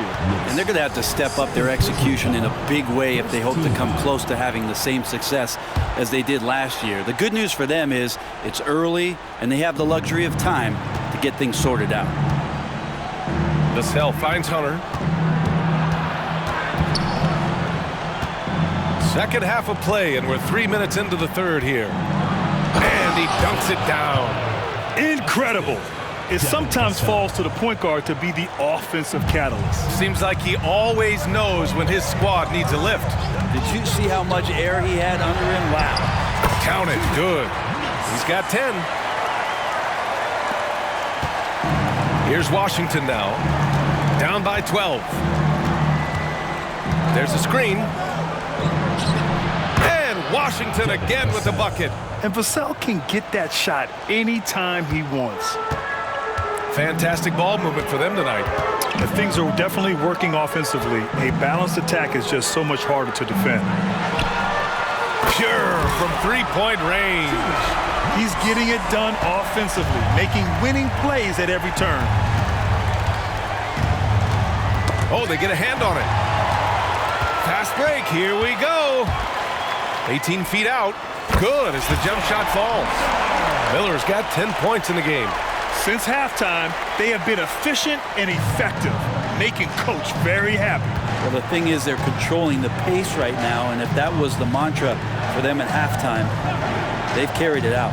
year. And they're going to have to step up their execution in a big way if they hope to come close to having the same success as they did last year. The good news for them is it's early and they have the luxury of time to get things sorted out. Vassell finds Hunter. Second half of play, and we're 3 minutes into the third here. And he dunks it down. Incredible. It sometimes falls to the point guard to be the offensive catalyst. Seems like he always knows when his squad needs a lift. Did you see how much air he had under him? Wow. Count it. Good. He's got 10. Here's Washington now. Down by 12. There's a screen. And Washington again with the bucket. And Vassell can get that shot anytime he wants. Fantastic ball movement for them tonight. And things are definitely working offensively. A balanced attack is just so much harder to defend. Pure from three-point range. He's getting it done offensively, making winning plays at every turn. Oh, they get a hand on it. Fast break. Here we go. 18 feet out. Good as the jump shot falls. Miller's got 10 points in the game. Since halftime, they have been efficient and effective, making Coach very happy. Well, the thing is they're controlling the pace right now, and if that was the mantra for them at halftime, they've carried it out.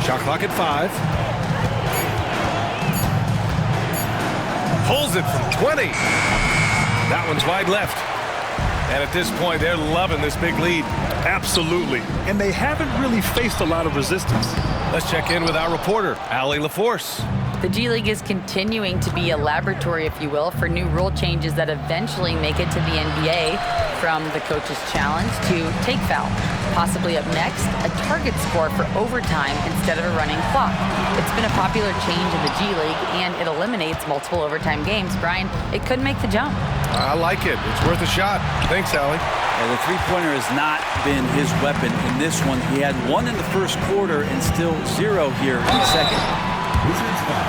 Shot clock at 5. Pulls it from 20. That one's wide left. And at this point, they're loving this big lead. Absolutely. And they haven't really faced a lot of resistance. Let's check in with our reporter, Allie LaForce. The G League is continuing to be a laboratory, if you will, for new rule changes that eventually make it to the NBA, from the coach's challenge to take foul. Possibly up next, a target score for overtime instead of a running clock. It's been a popular change in the G League, and it eliminates multiple overtime games. Brian, it could make the jump. I like it. It's worth a shot. Thanks, Allie. The three-pointer has not been his weapon in this one. He had one in the first quarter and still 0 here in the second. Wizards foul.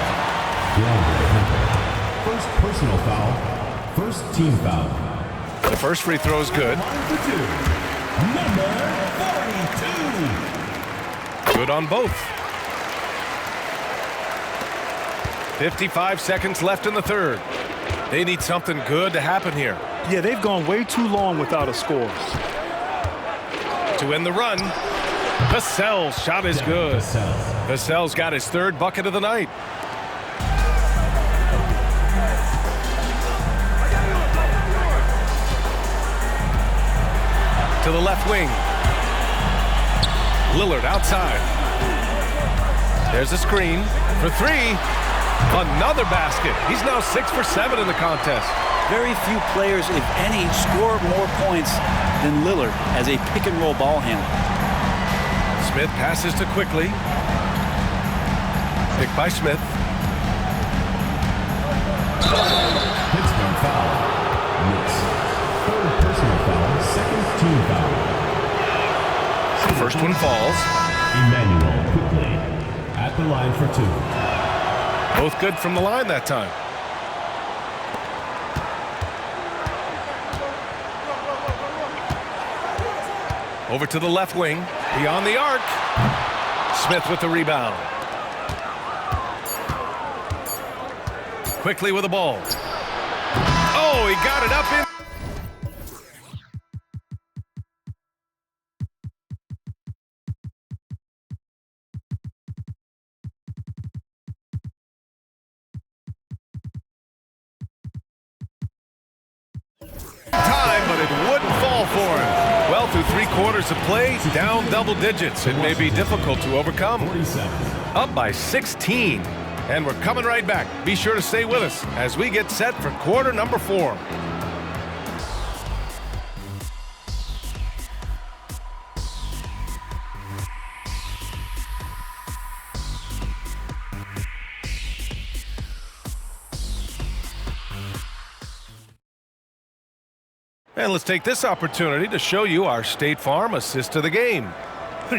First personal foul. First team foul. The first free throw is good. Number 42. Good on both. 55 seconds left in the third. They need something good to happen here. Yeah, they've gone way too long without a score. To end the run, Vassell's shot is good. Vassell's got his third bucket of the night. To the left wing. Lillard outside. There's a screen for 3. Another basket. He's now 6 for 7 in the contest. Very few players, if any, score more points than Lillard as a pick-and-roll ball handler. Smith passes to Quickly. Picked by Smith. Pittsburgh foul. Knicks. Third personal foul. Second team foul. First one falls. Emmanuel Quickly at the line for 2. Both good from the line that time. Over to the left wing. Beyond the arc. Smith with the rebound. Quickly with the ball. Oh, he got it up in. Time, but it wouldn't fall for him. Well, through 3 quarters of play, down double digits. It may be difficult to overcome. Up by 16. And we're coming right back. Be sure to stay with us as we get set for quarter number 4. And let's take this opportunity to show you our State Farm assist to the game.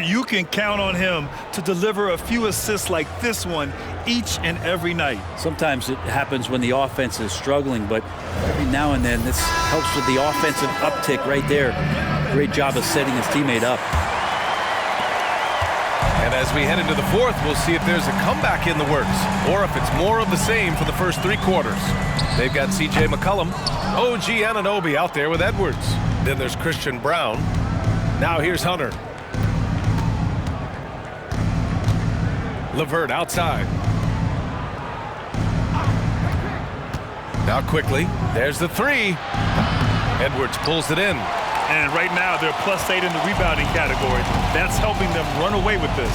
You can count on him to deliver a few assists like this one each and every night. Sometimes it happens when the offense is struggling, but every now and then this helps with the offensive uptick right there. Great job of setting his teammate up. And as we head into the fourth, we'll see if there's a comeback in the works or if it's more of the same for the first 3 quarters. They've got C.J. McCollum, OG Anunoby out there with Edwards. Then there's Christian Brown. Now here's Hunter. LeVert outside. Now quickly, there's the 3. Edwards pulls it in. And right now, they're +8 in the rebounding category. That's helping them run away with this.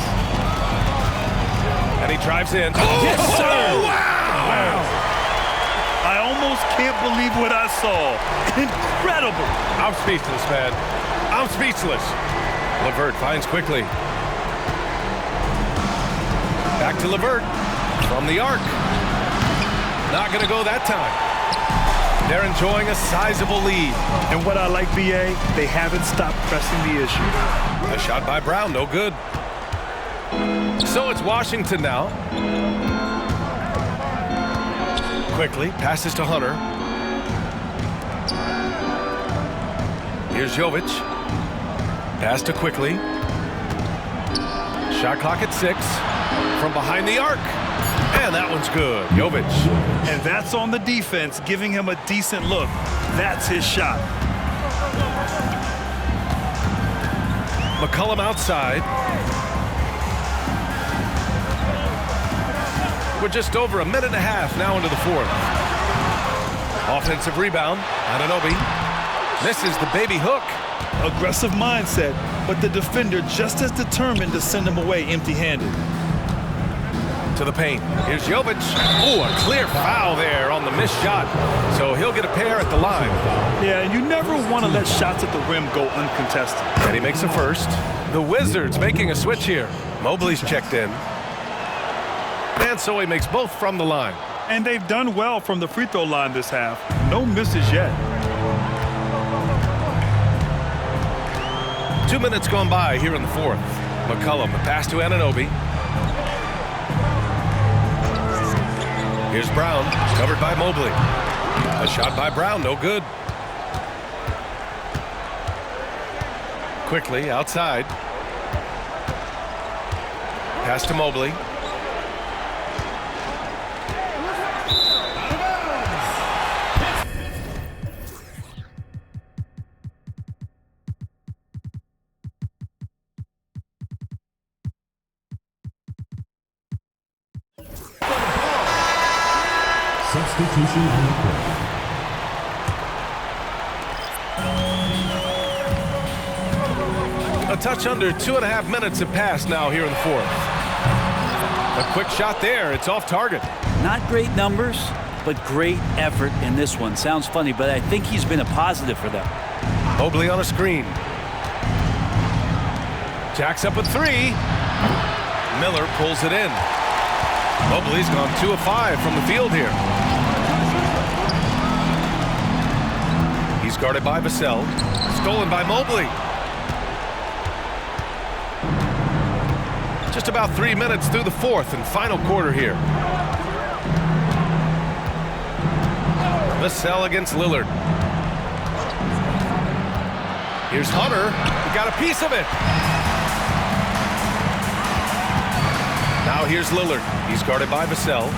And he drives in. Yes, sir! Wow! I almost can't believe what I saw. Incredible! I'm speechless, man. I'm speechless. LeVert finds quickly. Back to LeVert from the arc. Not going to go that time. They're enjoying a sizable lead. And what I like, B.A., they haven't stopped pressing the issue. A shot by Brown, no good. So it's Washington now. Quickly, passes to Hunter. Here's Jovic. Pass to Quickly. Shot clock at 6. From behind the arc. And that one's good. Jovic. And that's on the defense, giving him a decent look. That's his shot. McCollum outside. We're just over a minute and a half now into the fourth. Offensive rebound. Anunoby. Misses the baby hook. Aggressive mindset, but the defender just as determined to send him away empty-handed. To the paint. Here's Jovic. Oh, a clear foul there on the missed shot. So he'll get a pair at the line. Yeah, and you never want to let shots at the rim go uncontested. And he makes a first. The Wizards making a switch here. Mobley's checked in. And so he makes both from the line. And they've done well from the free throw line this half. No misses yet. 2 minutes gone by here in the fourth. McCollum, a pass to Anunoby. Here's Brown, covered by Mobley. A shot by Brown, no good. Quickly, outside. Pass to Mobley. Substitution on the court. A touch under 2.5 minutes have passed now here in the fourth. A quick shot there. It's off target. Not great numbers, but great effort in this one. Sounds funny, but I think he's been a positive for them. Mobley on a screen. Jacks up a 3. Miller pulls it in. Mobley's gone 2 of 5 from the field here. He's guarded by Vassell. Stolen by Mobley. Just about 3 minutes through the fourth and final quarter here. Vassell against Lillard. Here's Hunter. He got a piece of it. Now here's Lillard. He's guarded by Vassell.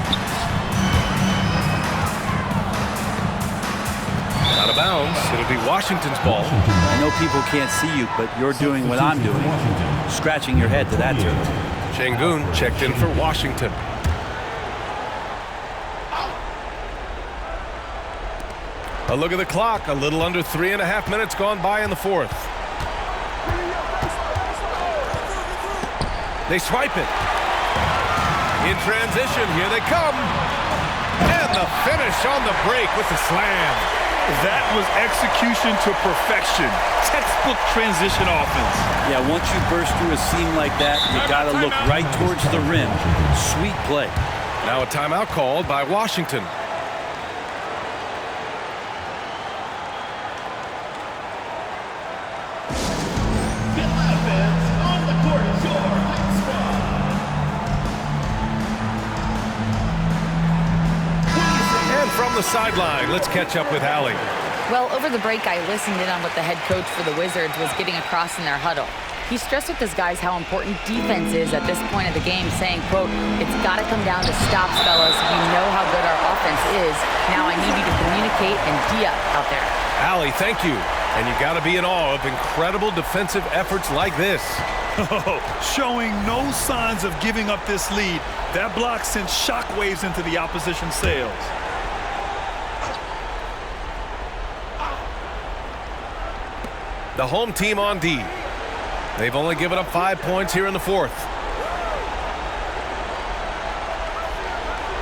Out of bounds. It'll be Washington's ball. I know people can't see you, but you're doing what I'm doing. Scratching your head to that tune. Şengün checked in for Washington. A look at the clock. A little under 3.5 minutes gone by in the fourth. They swipe it. In transition, here they come. And the finish on the break with the slam. That was execution to perfection. Textbook transition offense. Yeah, once you burst through a seam like that, you got to look right towards the rim. Sweet play. Now a timeout called by Washington. the sideline. Let's catch up with Allie. Well, over the break, I listened in on what the head coach for the Wizards was getting across in their huddle. He stressed with his guys how important defense is at this point of the game, saying, quote, "It's got to come down to stops, fellas. We know how good our offense is. Now I need you to communicate and D-up out there." Allie, thank you. And you got to be in awe of incredible defensive efforts like this. Showing no signs of giving up this lead. That block sent shockwaves into the opposition sails. The home team on D. They've only given up 5 points here in the fourth.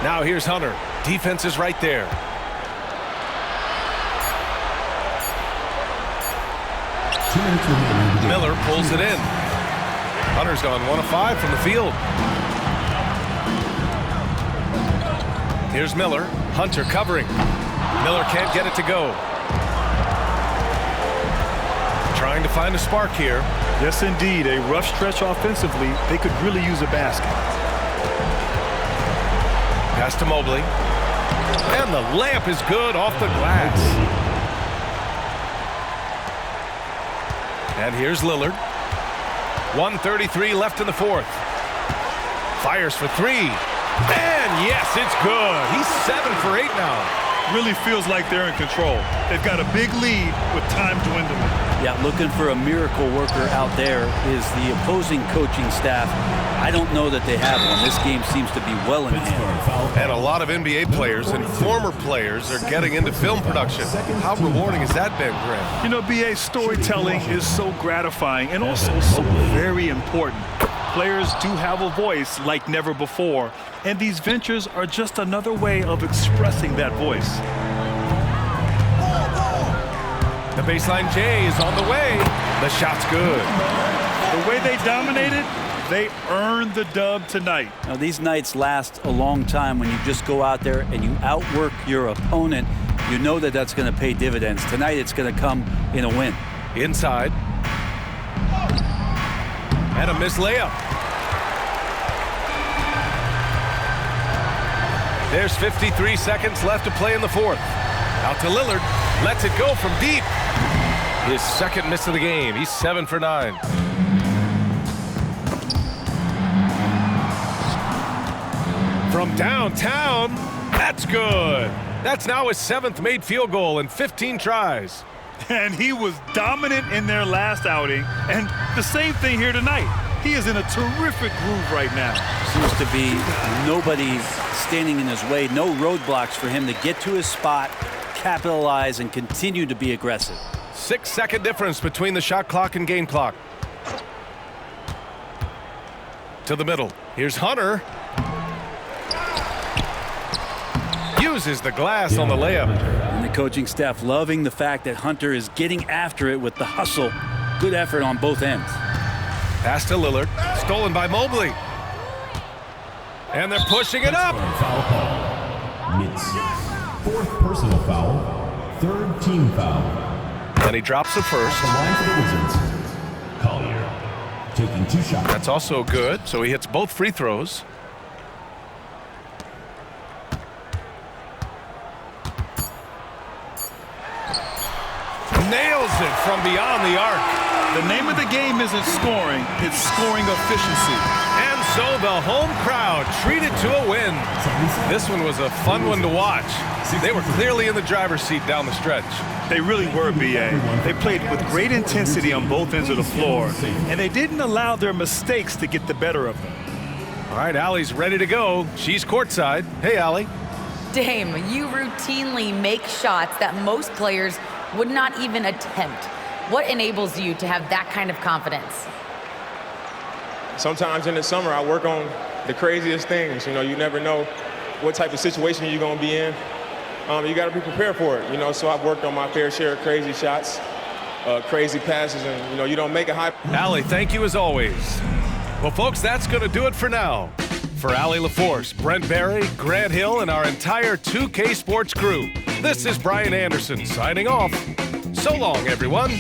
Now here's Hunter. Defense is right there. Miller pulls it in. Hunter's gone 1 of 5 from the field. Here's Miller. Hunter covering. Miller can't get it to go. Trying to find a spark here. Yes, indeed. A rough stretch offensively. They could really use a basket. Pass to Mobley. And the layup is good off the glass. And here's Lillard. 1:33 left in the fourth. Fires for 3. And yes, it's good. He's 7 for 8 now. Really feels like they're in control. They've got a big lead with time dwindling. Yeah, looking for a miracle worker out there is the opposing coaching staff. I don't know that they have one. This game seems to be well in hand. And a lot of NBA players and former players are getting into film production. How rewarding has that been, Grant? You know, BA, storytelling is so gratifying and also so very important. Players do have a voice like never before, and these ventures are just another way of expressing that voice. The baseline J is on the way. The shot's good. The way they dominated, they earned the dub tonight. Now, these nights last a long time when you just go out there and you outwork your opponent. You know that that's going to pay dividends. Tonight it's going to come in a win. Inside. And a missed layup. There's 53 seconds left to play in the fourth. Out to Lillard. Lets it go from deep. His second miss of the game. He's 7 for 9. From downtown. That's good. That's now his 7th made field goal in 15 tries. And he was dominant in their last outing. And the same thing here tonight. He is in a terrific groove right now. Seems to be nobody standing in his way. No roadblocks for him to get to his spot, capitalize, and continue to be aggressive. 6-second difference between the shot clock and game clock. To the middle. Here's Hunter. Uses the glass on the layup. And the coaching staff loving the fact that Hunter is getting after it with the hustle. Good effort on both ends. Pass to Lillard. Stolen by Mobley. And they're pushing it up. Foul call. Mitz. 4th personal foul. 3rd team foul. And he drops the first. The line for the Wizards. Collier taking 2 shots. That's also good. So he hits both free throws. Nails it from beyond the arc. The name of the game isn't scoring, it's scoring efficiency. And so the home crowd treated to a win. This one was a fun one to watch. They were clearly in the driver's seat down the stretch. They really were, BA. They played with great intensity on both ends of the floor, and they didn't allow their mistakes to get the better of them. All right, Allie's ready to go. She's courtside. Hey, Allie. Dame, you routinely make shots that most players would not even attempt. What enables you to have that kind of confidence? Sometimes in the summer, I work on the craziest things. You know, you never know what type of situation you're going to be in. You got to be prepared for it, you know, so I've worked on my fair share of crazy shots, crazy passes, and, you know, you don't make it high. Allie, thank you as always. Well, folks, that's going to do it for now. For Allie LaForce, Brent Barry, Grant Hill, and our entire 2K Sports crew, this is Brian Anderson signing off. So long, everyone.